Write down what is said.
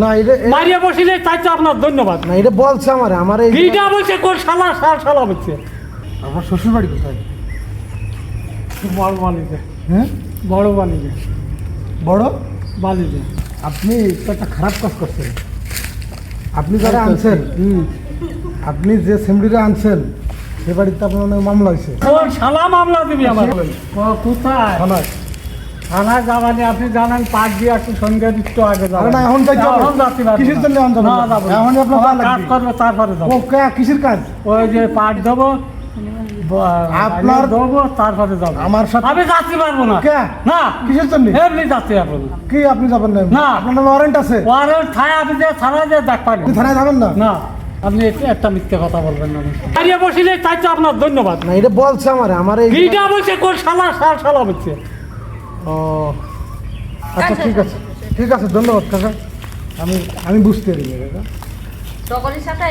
না এটা মারিয়া বসিলে চাইতে আপনার ধন্যবাদ। না এটা বলছে আমার এই এইটা বলছে কোন শালা শালা বলছে। আমার শ্বশুর বাড়ি কোথায়? বড় বালিতে। হ্যাঁ বড় বালিতে। বড় বালিতে। আপনি তো একটা খারাপ কাজ করছেন। আপনি যারা আনছেন আপনি যে সেমডিরা আনছেন সে বাড়িতে আপনার অনেক মামলা হয়েছে। কোন শালা মামলা দিবি আমার? কোথায়? থানায়। থানায় যাবানি আপনি জানেন পাট দিয়ে একটু সঙ্গে একটু আগে আরে যাবেন। না এখন যাইতে হবে। এখন যাচ্ছি না। কিসের জন্য এখন যাবেন? না, যাবো না। এখনই আপনার আমার যা কাজ লাগবে। করবে তারপরে যাবো। ও কিসের কাজ? ওই যে পাট দেবো আপনার- দেবো তারপরে যাবো। আমার সাথে আমি যাচ্তে পারবো না। কে? না কিসের জন্য? এমনি যাচ্তে পারবো না। কি আপনি যাবেন না? না। আপনার নামে ওয়ারেন্ট আছে? ওয়ারেন্ট থানায় আপনি যে থানায় যে দেখ পারেন আপনি থানায় যাবেন না? না, আপনি একটা মিথ্যে কথা বলবেন না। মারিয়া বসিলে চাইতে আপনার ধন্যবাদ। না এটা বলছে আমার এই এইটা বলছে কোন শালা শালা বলছে। ও আচ্ছা ঠিক আছে ধন্যবাদ কাকা। আমি বুঝতে পারি কাকা। সকলের সাথে